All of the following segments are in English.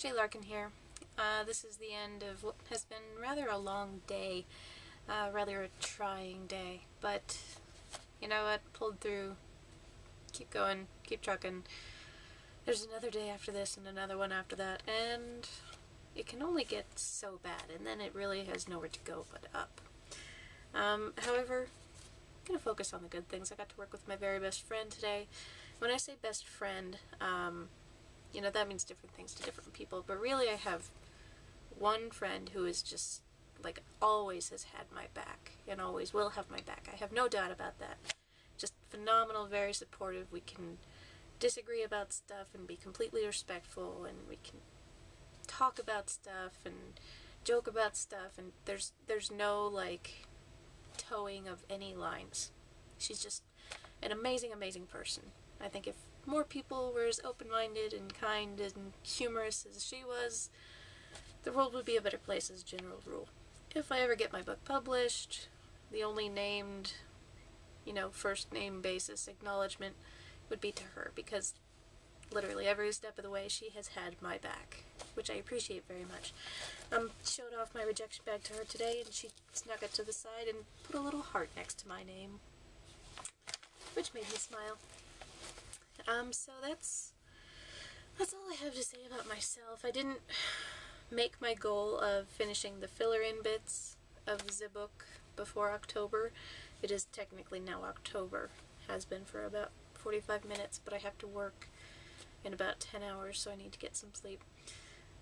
Jay Larkin here. This is the end of what has been rather a long day, rather a trying day, but you know what, pulled through, keep going, keep trucking. There's another day after this and another one after that, and it can only get so bad, and then it really has nowhere to go but up. However, I'm going to focus on the good things. I got to work with my very best friend today. When I say best friend, you know, that means different things to different people, but really I have one friend who is just, like, always has had my back, and always will have my back. I have no doubt about that. Just phenomenal, very supportive. We can disagree about stuff and be completely respectful, and we can talk about stuff and joke about stuff, and there's no, like, towing of any lines. She's just an amazing, amazing person. I think if more people were as open-minded and kind and humorous as she was, the world would be a better place as a general rule. If I ever get my book published, the only named, you know, first name basis acknowledgement would be to her, because literally every step of the way she has had my back, which I appreciate very much. Showed off my rejection bag to her today, and she snuck it to the side and put a little heart next to my name, which made me smile. So that's all I have to say about myself. I didn't make my goal of finishing the filler-in bits of the book before October. It is technically now October. Has been for about 45 minutes, but I have to work in about 10 hours, so I need to get some sleep.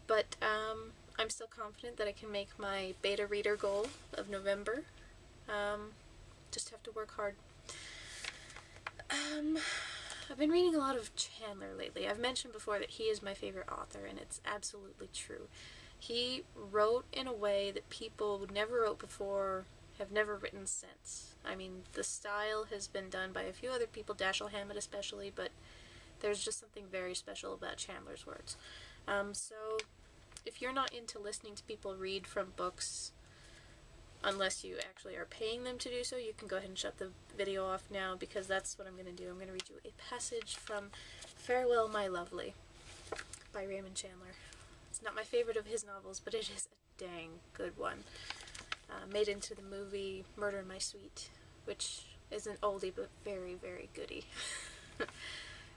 But I'm still confident that I can make my beta reader goal of November. Just have to work hard. I've been reading a lot of Chandler lately. I've mentioned before that he is my favorite author, and it's absolutely true. He wrote in a way that people never wrote before, have never written since. I mean, the style has been done by a few other people, Dashiell Hammett especially, but there's just something very special about Chandler's words. So if you're not into listening to people read from books, unless you actually are paying them to do so, you can go ahead and shut the video off now, because that's what I'm going to do. I'm going to read you a passage from Farewell, My Lovely by Raymond Chandler. It's not my favorite of his novels, but it is a dang good one. Made into the movie Murder in My Suite, which is an oldie but very, very goodie.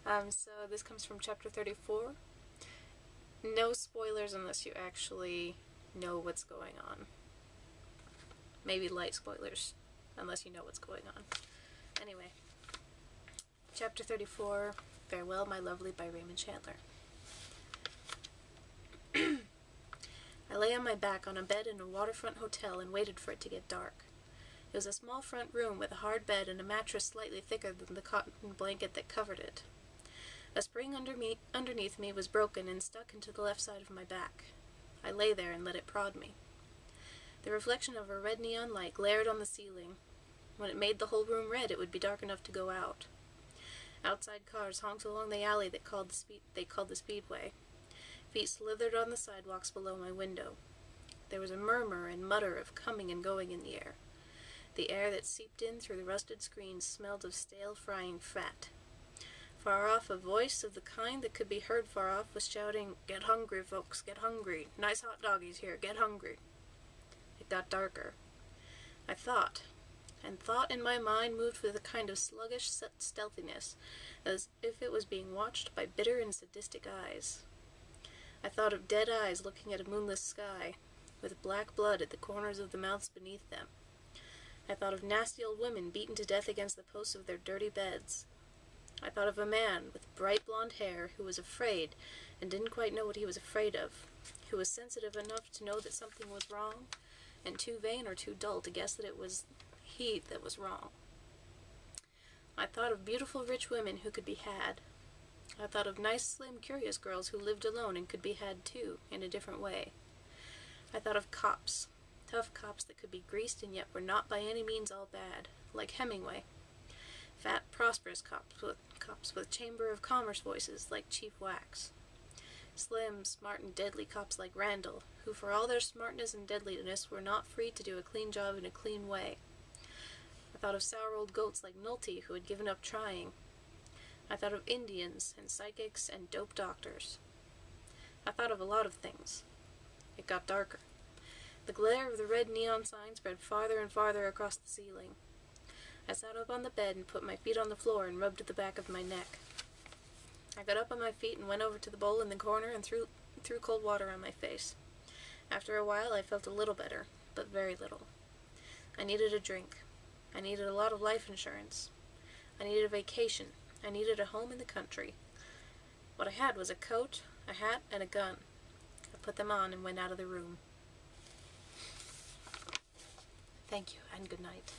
So this comes from chapter 34. No spoilers unless you actually know what's going on. Maybe light spoilers, unless you know what's going on. Anyway, chapter 34, Farewell, My Lovely by Raymond Chandler. I lay on my back on a bed in a waterfront hotel and waited for it to get dark. It was a small front room with a hard bed and a mattress slightly thicker than the cotton blanket that covered it. A spring underneath me was broken and stuck into the left side of my back. I lay there and let it prod me. The reflection of a red neon light glared on the ceiling. When it made the whole room red, it would be dark enough to go out. Outside cars honked along the alley they called the Speedway. Feet slithered on the sidewalks below my window. There was a murmur and mutter of coming and going in the air. The air that seeped in through the rusted screens smelled of stale frying fat. Far off, a voice of the kind that could be heard far off was shouting, "Get hungry, folks, get hungry. Nice hot doggies here, get hungry." It got darker. I thought, and thought in my mind moved with a kind of sluggish stealthiness, as if it was being watched by bitter and sadistic eyes. I thought of dead eyes looking at a moonless sky, with black blood at the corners of the mouths beneath them. I thought of nasty old women beaten to death against the posts of their dirty beds. I thought of a man with bright blonde hair who was afraid and didn't quite know what he was afraid of, who was sensitive enough to know that something was wrong, and too vain or too dull to guess that it was he that was wrong. I thought of beautiful rich women who could be had. I thought of nice, slim, curious girls who lived alone and could be had too, in a different way. I thought of cops, tough cops that could be greased and yet were not by any means all bad, like Hemingway. Fat, prosperous cops with Chamber of Commerce voices, like Chief Wax. Slim, smart, and deadly cops like Randall, who for all their smartness and deadliness were not free to do a clean job in a clean way. I thought of sour old goats like Nolte, who had given up trying. I thought of Indians and psychics and dope doctors. I thought of a lot of things. It got darker. The glare of the red neon sign spread farther and farther across the ceiling. I sat up on the bed and put my feet on the floor and rubbed the back of my neck. I got up on my feet and went over to the bowl in the corner and threw cold water on my face. After a while, I felt a little better, but very little. I needed a drink. I needed a lot of life insurance. I needed a vacation. I needed a home in the country. What I had was a coat, a hat, and a gun. I put them on and went out of the room. Thank you, and good night.